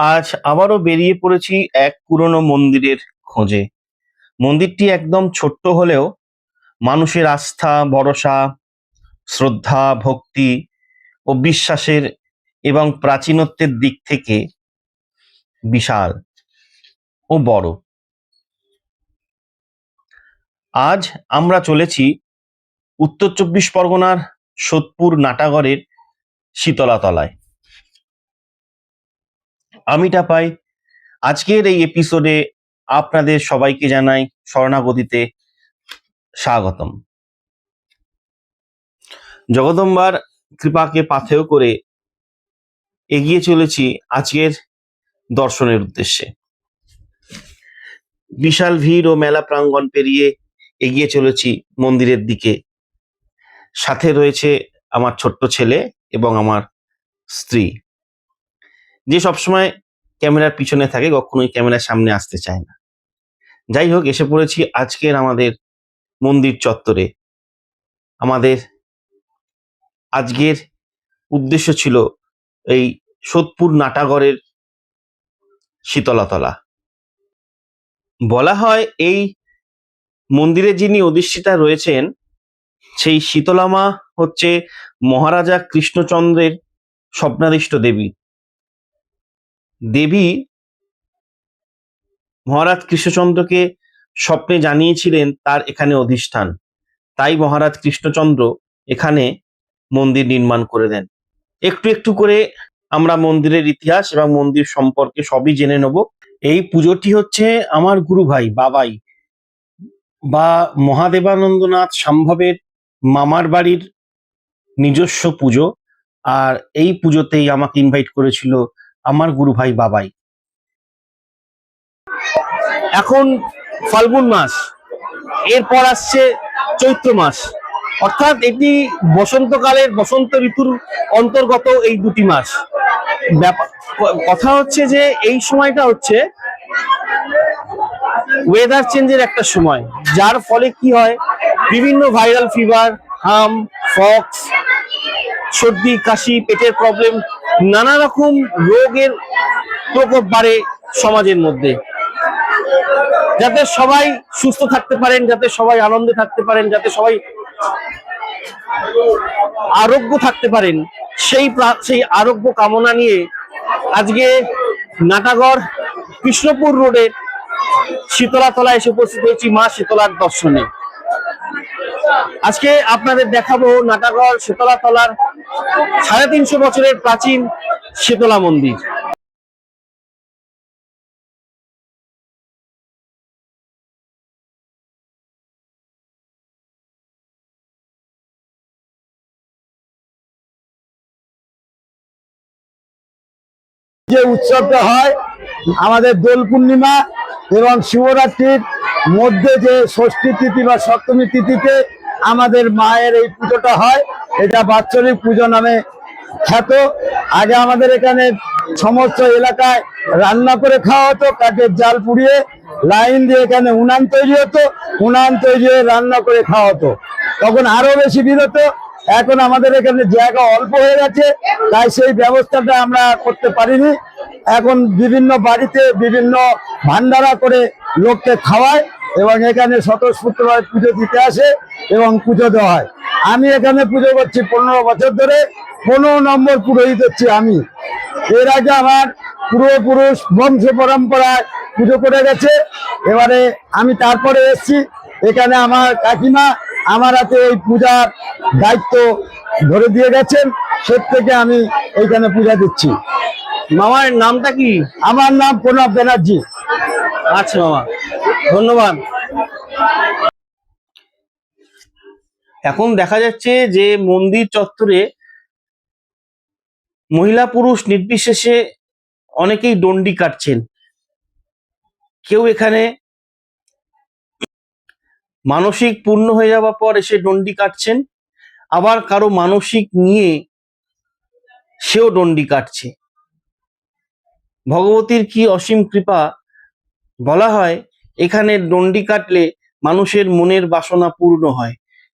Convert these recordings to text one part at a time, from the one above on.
আজ আবারও বেরিয়ে পড়েছি এক পুরনো মন্দিরের খোঁজে। মন্দিরটি একদম ছোট্ট হলেও মানুষের আস্থা, ভরসা, শ্রদ্ধা, ভক্তি ও বিশ্বাসের এবং প্রাচীনত্বের দিক থেকে বিশাল ও বড়। আজ আমরা চলেছি উত্তর চব্বিশ পরগনার সোদপুর নাটাগড়ের শীতলাতলায়। আমি টাপাই আজকের এই এপিসোডে আপনাদের সবাইকে জানাই শরণাগতিতে স্বাগতম। জগদম্বার কৃপাকে পাথেয় করে এগিয়ে চলেছি আজকের দর্শনের উদ্দেশ্যে। বিশাল ভিড় ও মেলা প্রাঙ্গণ পেরিয়ে এগিয়ে চলেছি মন্দিরের দিকে। সাথে রয়েছে আমার ছোট্ট ছেলে এবং আমার স্ত্রী, যে সবসময় ক্যামেরার পিছনে থাকে, কখনোই ক্যামেরার সামনে আসতে চায় না। যাই হোক, এসে পড়েছি আজকের আমাদের মন্দির চত্বরে। আমাদের আজকের উদ্দেশ্য ছিল এই সোদপুর নাটাগড়ের শীতলাতলা। বলা হয় এই মন্দিরে যিনি অধিষ্ঠিতা রয়েছেন সেই শীতলা মা হচ্ছে মহারাজা কৃষ্ণচন্দ্রের স্বপ্নাদিষ্ট দেবী। দেবী মহারাজ কৃষ্ণচন্দ্রকে স্বপ্নে জানিয়েছিলেন তার এখানে অধিষ্ঠান, তাই মহারাজ কৃষ্ণচন্দ্র এখানে মন্দির নির্মাণ করে দেন। একটু একটু করে আমরা মন্দিরের ইতিহাস এবং মন্দির সম্পর্কে সবই জেনে নেব। এই পুজোটি হচ্ছে আমার গুরু ভাই বাবাই বা মহাদেবানন্দনাথ সম্ভবের মামার বাড়ির নিজস্ব পুজো, আর এই পুজোতেই আমাকে ইনভাইট করেছিল আমার গুরু ভাই বাবাই। এখন ফাল্গুন মাস, এরপর আসছে চৈত্র মাস, অর্থাৎ এটি বসন্তকালের বসন্ত ঋতুর অন্তর্গত এই দুটি মাস। কথা হচ্ছে যে এই সময়টা হচ্ছে ওয়েদার চেঞ্জের একটা সময়, যার ফলে কি হয়, বিভিন্ন ভাইরাল ফিভার, হাম, ফক্স, সর্দি, কাশি, পেটের প্রবলেম, নানা রকম রোগের প্রকোপ বাড়ে সমাজের মধ্যে। যাতে সবাই সুস্থ থাকতে পারেন, যাতে সবাই আনন্দে থাকতে পারেন, যাতে সবাই আরোগ্য থাকতে পারেন, সেই আরোগ্য কামনা নিয়ে আজকে নাটাগড় কৃষ্ণপুর রোডের শীতলাতলায় এসে উপস্থিত হয়েছি মা শীতলার দর্শনে। আজকে আপনাদের দেখাবো নাটাগড় শীতলাতলার 350 বছরের প্রাচীন শীতলা মন্দির। যে উৎসবটা হয় আমাদের দোল পূর্ণিমা এবং শিবরাত্রির মধ্যে, যে ষষ্ঠী তিথি বা সপ্তমী তিথিতে আমাদের মায়ের এই পুজোটা হয়, এটা বাৎসরিক পুজো নামে খ্যাত। আগে আমাদের এখানে সমস্ত এলাকায় রান্না করে খাওয়া হতো, কাঠের জাল পুড়িয়ে লাইন দিয়ে এখানে উনান তৈরি হতো, উনান তৈরি হয়ে রান্না করে খাওয়া হতো। তখন আরো বেশি ভিড় হতো। এখন আমাদের এখানে জায়গা অল্প হয়ে গেছে, তাই সেই ব্যবস্থাটা আমরা করতে পারিনি। এখন বিভিন্ন বাড়িতে বিভিন্ন ভান্ডারা করে লোককে খাওয়ায় এবং এখানে স্বতঃস্ফূর্তভাবে পুজো দিতে আসে এবং পুজো দেওয়া হয়। আমি এখানে পুজো করছি 15 বছর ধরে, 15 নম্বর পুরোহিত হচ্ছি আমি। এর আগে আমার পূর্বপুরুষ বংশ পরম্পরায় পুজো করে গেছে, এবারে আমি তারপরে এসছি। এখানে আমার কাকিমা আমার হাতে এই পূজার দায়িত্ব ধরে দিয়ে গেছেন, সে থেকে আমি এইখানে পূজা দিচ্ছি। মামার নামটা কি? আমার নাম প্রণব ব্যানার্জি। আচ্ছা মামা, ধন্যবাদ। এখন দেখা যাচ্ছে যে মন্দির চত্বরে মহিলা পুরুষ নির্বিশেষে অনেকেই ডন্ডি কাটছেন। কেউ এখানে মানসিক পূর্ণ হয়ে যাওয়ার পর এসে ডন্ডি কাটছেন, আবার কারো মানসিক নিয়ে সেও ডন্ডি কাটছে। ভগবতীর কি অসীম কৃপা! বলা হয় এখানে ডন্ডি কাটলে মানুষের মনের বাসনা পূর্ণ হয়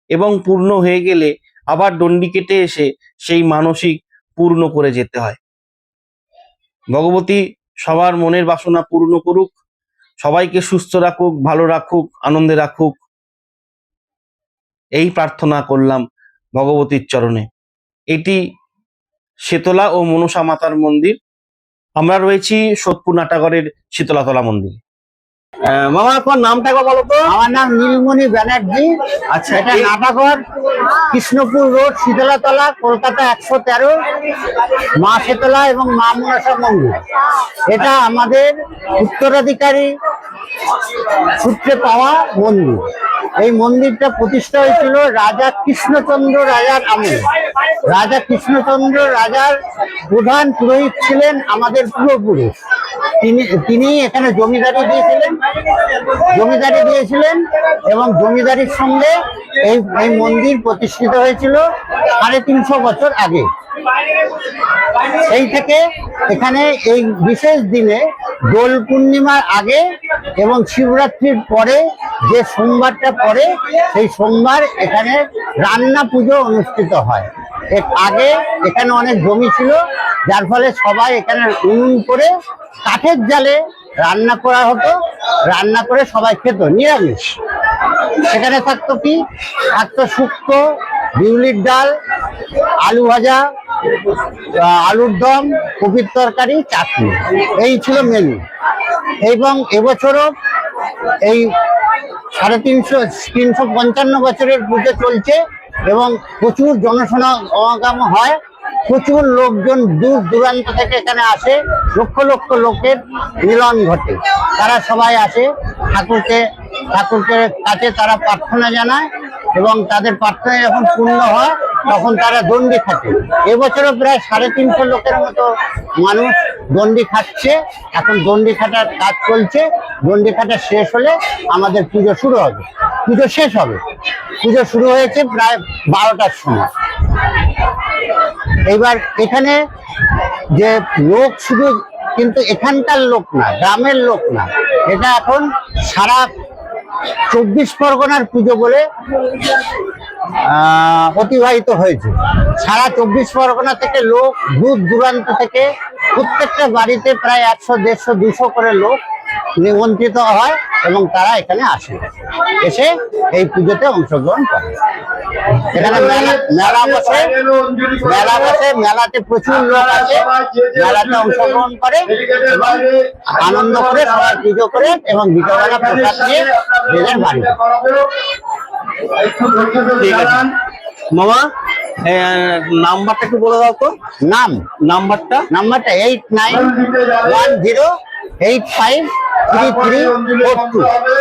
এবং পূর্ণ হয়ে গেলে আবার ডন্ডি কেটে এসে সেই মানসিক পূর্ণ করে যেতে হয়। ভগবতী সবার মনের বাসনা পূর্ণ করুক, সবাইকে সুস্থ রাখুক, ভালো রাখুক, আনন্দে রাখুক, এই প্রার্থনা করলাম ভগবতীর চরণে। এটি শীতলা ও মনসা মাতার মন্দির। আমরা রয়েছি সোদপুর নাটাগড়ের শীতলাতলা মন্দিরে। মামা, তোমার নামটা একবার বলো তো। আমার নাম নীলমণি ব্যানার্জি। আচ্ছা, এটা নাটাগড়, কৃষ্ণপুর রোড, শীতলাতলা, কলকাতা 113, মা শীতলা এবং মা মনসা মন্দির। এটা আমাদের উত্তরাধিকারী সূত্রে পাওয়া মন্দির। এই মন্দিরটা প্রতিষ্ঠা হয়েছিল রাজা কৃষ্ণচন্দ্র রাজার আমলে। রাজা কৃষ্ণচন্দ্র রাজার প্রধান পুরোহিত ছিলেন আমাদের পূর্বপুরুষ। তিনি এখানে জমিদারি দিয়েছিলেন এবং জমিদারির সঙ্গে এই মন্দির প্রতিষ্ঠিত হয়েছিল 350 বছর আগে। সেই থেকে এখানে এই বিশেষ দিনে দোল পূর্ণিমার আগে এবং শিবরাত্রির পরে যে সোমবারটা পড়ে সেই সোমবার এখানে রান্না পুজো অনুষ্ঠিত হয়। এর আগে এখানে অনেক জমি ছিল, যার ফলে সবাই এখানে উনুন করে কাঠের জালে রান্না করা হতো। রান্না করে সবাই খেত নিরামিষ। সেখানে থাকতো শুক্তো, বিউলির ডাল, আলু ভাজা, আলুর দম, কপির তরকারি, চাটনি, এই ছিল মেনু। এবং এবছরও এই 355 বছরের পুজো চলছে এবং প্রচুর জনসমাগম হয়। প্রচুর লোকজন দূর দূরান্ত থেকে এখানে আসে। লক্ষ লক্ষ লোকের মিলন ঘটে। তারা সবাই আসে ঠাকুরকে কাছে তারা প্রার্থনা জানায় এবং তাদের প্রার্থনা যখন পূর্ণ হয় তখন তারা দণ্ডি খাটে। এবছরও প্রায় 350 লোকের মতো মানুষ দণ্ডি খাটছে। এখন দণ্ডি খাটার কাজ চলছে। দণ্ডি খাটা শেষ হলে আমাদের পুজো শুরু হবে। পুজো শেষ হবে। পুজো শুরু হয়েছে প্রায় 12টার সময়। এবার এখানে যে লোক শুধু কিন্তু এখানকার লোক না, গ্রামের লোক না, এটা এখন সারা 24 পরগনার পুজো বলে অতিবাহিত হয়েছে। সারা 24 পরগনা থেকে লোক, দূর দূরান্ত থেকে, প্রত্যেকটা বাড়িতে প্রায় 100, 150, 200 করে লোক নিমন্ত্রিত হয় এবং তারা এখানে আসে, এসে এই পুজোতে অংশগ্রহণ করে। এখানে মেলা বসে, মেলাতে প্রচুর লোক আছে, মেলাতে অংশগ্রহণ করে এবং আনন্দ করে সবাই পুজো করে এবং বিকেলবেলা প্রসাদ নিয়ে নিজের বাড়ি। ঠিক আছে মামা, নাম্বারটা একটু বলে দাও তো। নাম্বারটা 8915853342।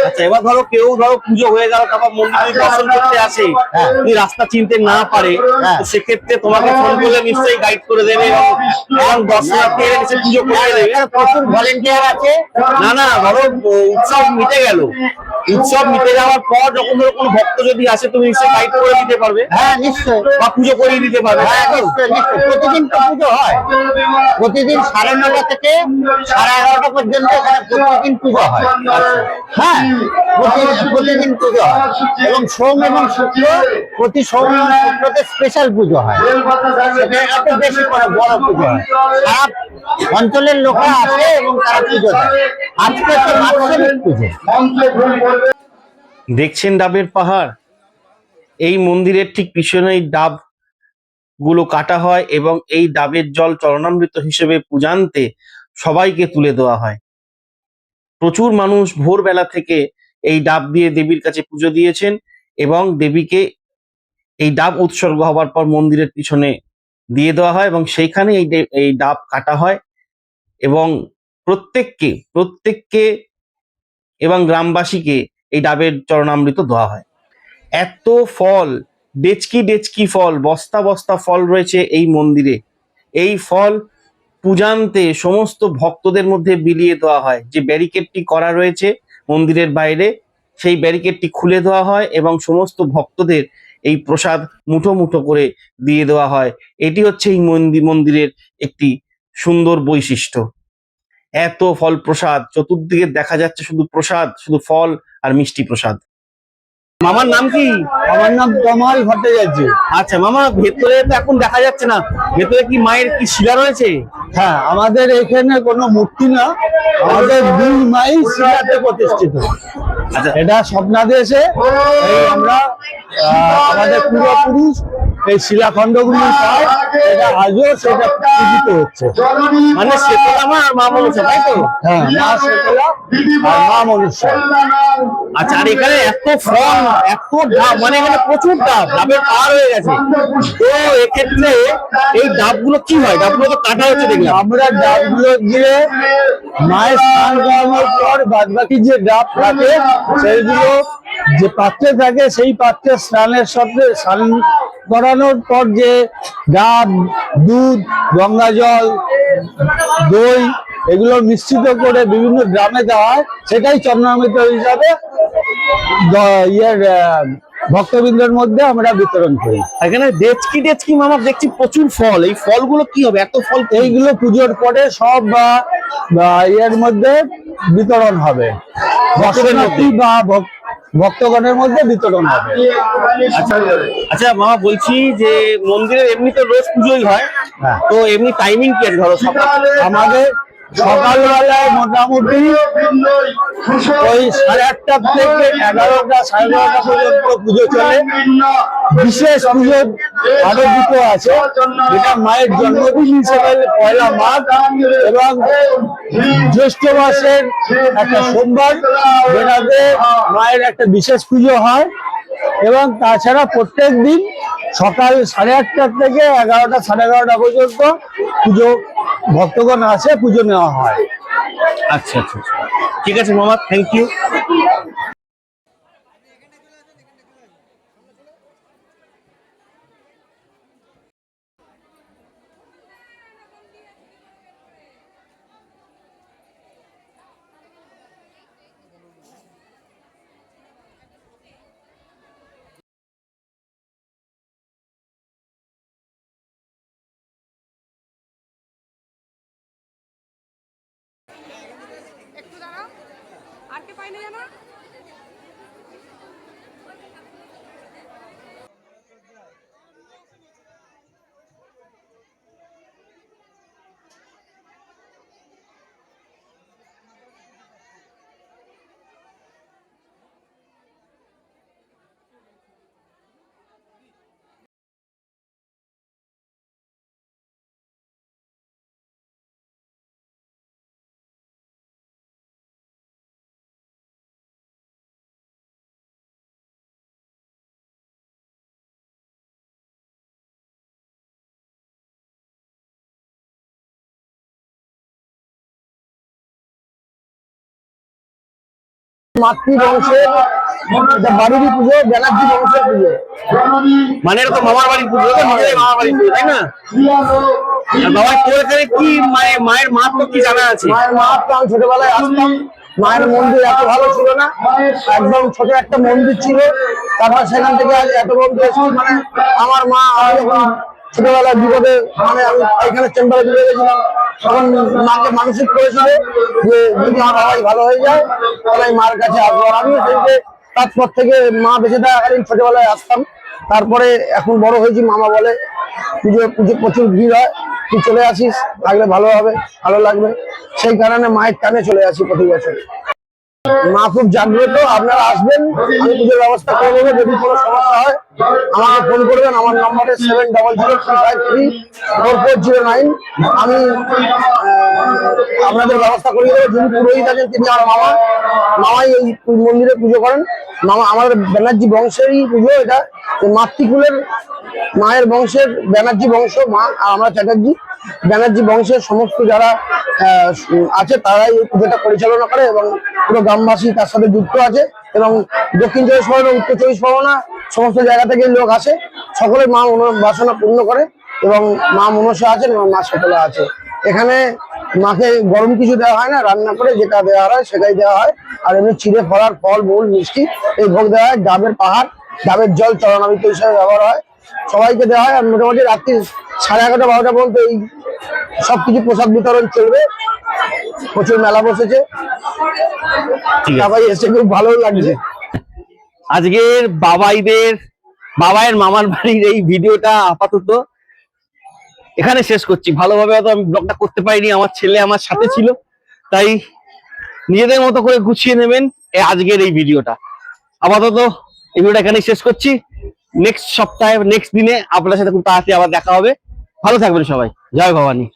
আচ্ছা, এবার কেউ পুজো হয়ে গেল, তারপর মন্দিরে দর্শন করতে আসে, যদি রাস্তা চিনতে না পারে, তো সেক্ষেত্রে তোমাকে ফোন করলে নিশ্চয়ই গাইড করে দেবে এবং দর্শনার্থীরা এসে পুজো করে দেবে। প্রচুর ভলেন্টিয়ার আছে। না, উৎসব মিটে গেল, উৎসব মিটে যাওয়ার পর যখন কোনো ভক্ত যদি আসে, তুমি নিশ্চয়ই গাইড করে দিতে পারবে। হ্যাঁ, নিশ্চয়ই। বা পুজো করিয়ে দিতে পারবে। হ্যাঁ, নিশ্চয়ই। প্রতিদিন তো পুজো হয়। প্রতিদিন 9:30 থেকে 11:30 পর্যন্ত এখানে প্রতিদিন পুজো হয়। হ্যাঁ, প্রতিদিন পুজো হয় এবং সোম এবং শুক্র, প্রতি সোম এবং শুক্রতে স্পেশাল পুজো হয়। সেটা একটু বেশি করে বড় পুজো হয়। সারা অঞ্চলের লোকেরা আসে এবং তারা পুজো দেয়। আজকে তো বাৎসরিক পুজো। দেখছেন ডাবের পাহাড়। এই মন্দিরের ঠিক পিছনে এই ডাব গুলো কাটা হয় এবং এই ডাবের জল চরণামৃত হিসেবে পূজান্তে সবাইকে তুলে দেওয়া হয়। প্রচুর মানুষ ভোরবেলা থেকে এই ডাব দিয়ে দেবীর কাছে পুজো দিয়েছেন এবং দেবীকে এই ডাব উৎসর্গ হবার পর মন্দিরের পিছনে দিয়ে দেওয়া হয় এবং সেইখানে এই ডাব কাটা হয় এবং প্রত্যেককে এবং গ্রামবাসীকে এই ডাবের চরণামৃত দেওয়া হয়। এত ফল, ডেচকি ফল, বস্তা বস্তা ফল রয়েছে এই মন্দিরে। এই ফল পূজান্তে সমস্ত ভক্তদের মধ্যে বিলিয়ে দেওয়া হয়। যে ব্যারিকেডটি করা রয়েছে মন্দিরের বাইরে, সেই ব্যারিকেডটি খুলে দেওয়া হয় এবং সমস্ত ভক্তদের এই প্রসাদ মুঠো মুঠো করে দিয়ে দেওয়া হয়। এটি হচ্ছে এই মন্দিরের একটি সুন্দর বৈশিষ্ট্য। এত ফল প্রসাদ, চতুর্দিকে দেখা যাচ্ছে শুধু প্রসাদ, শুধু ফল আর মিষ্টি প্রসাদ। মামার নাম কি? আমার নাম তমাল ভট্টাচার্য। আচ্ছা মামা, ভেতরে তো এখন দেখা যাচ্ছে না, ভেতরে কি মায়ের কি শিলা রয়েছে? হ্যাঁ, আমাদের এখানে কোনো মূর্তি না, আমাদের দুই মাই শিলাতে প্রতিষ্ঠিত। আচ্ছা, এটা স্বপ্নাদেশে এই আমরা আমাদের পূর্বপুরুষ এই শিলাখণ্ডগুলি পায়, এটা আজও সেটা পূজিত হচ্ছে। মানে শীতলা মা আর মা মনসা, তাই তো? হ্যাঁ, মা শীতলা আর মা মনসা। আচ্ছা, আর এখানে এত ফল, এত ডাব, মানে এখানে প্রচুর ডাব, ডাবের পার হয়ে গেছে। তো এক্ষেত্রে এই ডাবগুলো কি হয়? ডাবগুলো তো কাটা হচ্ছে দেখলাম। আমরা ডাবগুলো দিয়ে মায়ের স্নান করানোর পর বাদ বাকি যে ডাব থাকে সেইগুলো যে পাত্রে থাকে সেই পাত্রে স্নানের সাথে স্নান করানোর পর যে ডাব, দুধ, গঙ্গা জল, দই এগুলো মিশ্রিত করে বিভিন্ন গ্রামে দেওয়া হয়, সেটাই চন্দ্রামৃত হিসাবে ভক্তবৃন্দের মধ্যে আমরা বিতরণ করি। এখানে ডেচকি ডেচকি মামা দেখছি প্রচুর ফল, এই ফলগুলো কি হবে? এত ফল এইগুলো পুজোর পরে সব ইয়ের মধ্যে বিতরণ হবে, দর্শনার্থী বা ভক্তগণের মধ্যে বিতরণ হবে। আচ্ছা আচ্ছা মামা, বলছি যে মন্দিরের এমনি তো রোজ পুজোই হয়, হ্যাঁ। তো এমনি টাইমিং কি আছে? ধরো আমাদের সকালবেলায় মোটামুটি ওই 8:30 থেকে 11টা 11:30 পর্যন্ত পুজো চলে। বিশেষ পুজো আরো দুটো আছে, যেটা মায়ের জন্মদিন হিসেবে পয়লা মাঘ এবং জ্যৈষ্ঠ মাসের একটা সোমবার, যেটাতে মায়ের একটা বিশেষ পুজো হয়। এবং তাছাড়া প্রত্যেক দিন সকাল 8:30 থেকে 11টা 11:30 পর্যন্ত পুজো ভক্তগণ আসে, পুজো নেওয়া হয়। আচ্ছা আচ্ছা, ঠিক আছে মামা, থ্যাংক ইউ। একটু দাঁড়াও, আর কে পাইনি জানো? মাতৃবংশের এটা বাড়িরই পুজো, ব্যানার্জি বংশের পুজো। মানে এটা তো মামার বাড়ির পুজো, তো নিজেরাই মামার বাড়ির পুজো, তাই না? আর বাবা, তোর এখানে কি মায়ের মাহাত্ম্য কি জানা আছে? মায়ের মাহাত্ম্য, আমি ছোটবেলায় আসতাম, মায়ের মন্দির এত ভালো ছিল না, একদম ছোট একটা মন্দির ছিল, তারপর সেখান থেকে আজ এত বড় এসেছি। মানে আমার মা, আমি যখন ছোটবেলায় বিপদে, মানে আমি এখানে চেম্বারে ঢুকে গেছিলাম, তখন মাকে মানসিক করেছিল যে যদি আমার বাবাই ভালো হয়ে যায় তাহলে আমি মার কাছে আসবো। আর আমিও সেই যে তারপর থেকে মা বেঁচে থাকাকালীন ছোটবেলায় আসতাম। তারপরে এখন বড় হয়েছি, মামা বলে পুজো প্রচুর ভিড় হয়, তুই চলে আসিস, থাকলে ভালো হবে, ভালো লাগবে। সেই কারণে মায়ের টানে চলে আসি প্রতি বছর। মা খুব জাগ্রত, আপনারা আসবেন, আমি পুজোর ব্যবস্থা করে দেবো। যদি কোনো সমস্যা হয় আমাকে ফোন করবেন, আমার নম্বরে 7003533409। আমি আপনাদের ব্যবস্থা করে দেবো। যিনি পুরোহিত আছেন তিনি আমার মামা, মামাই এই মন্দিরে পুজো করেন। মামা আমাদের ব্যানার্জি বংশেরই পুজো, এটা মাতৃকুলের মায়ের বংশের ব্যানার্জি বংশ মা, আর আমরা চ্যাটার্জি। ব্যানার্জি বংশের সমস্ত যারা আছে তারাই এই পুজোটা পরিচালনা করে এবং পুরো গ্রামবাসী তার সাথে যুক্ত আছে। এবং দক্ষিণ 24 পরগনা, উত্তর 24 পরগনা সমস্ত জায়গা থেকে লোক আসে, সকলে মা বাসনা পূর্ণ করে। এবং মা মনসা আছেন এবং মা শীতলা আছে। এখানে মাকে গরম কিছু দেওয়া হয় না, রান্না করে যেটা দেওয়া হয় সেটাই দেওয়া হয়। আর এমনি চিড়ে ফলার ফল মূল মিষ্টি এই ভোগ দেওয়া হয়। ডাবের পাহাড়, ডাবের জল চরণামৃত হিসাবে ব্যবহার হয়, সবাইকে দেওয়া হয়। আর মোটামুটি রাত্রি 11:30 12টা পর্যন্ত এই সবকিছু প্রসাদ বিতরণ চলবে। প্রচুর মেলা বসেছে, সবাই এসে খুব ভালো লাগছে। আজকের বাবাইয়ের মামার বাড়ির এই ভিডিওটা আপাতত এখানে শেষ করছি। ভালোভাবে হয়তো আমি ব্লগটা করতে পারিনি, আমার ছেলে আমার সাথে ছিল, তাই নিজেদের মতো করে গুছিয়ে নেবেন আজকের এই ভিডিওটা। আপাতত এই ভিডিওটা এখানেই শেষ করছি। নেক্সট সপ্তাহে নেক্সট দিনে আপনার সাথে খুব তাড়াতাড়ি আবার দেখা হবে। ভালো থাকবেন সবাই। জয় ভবানী।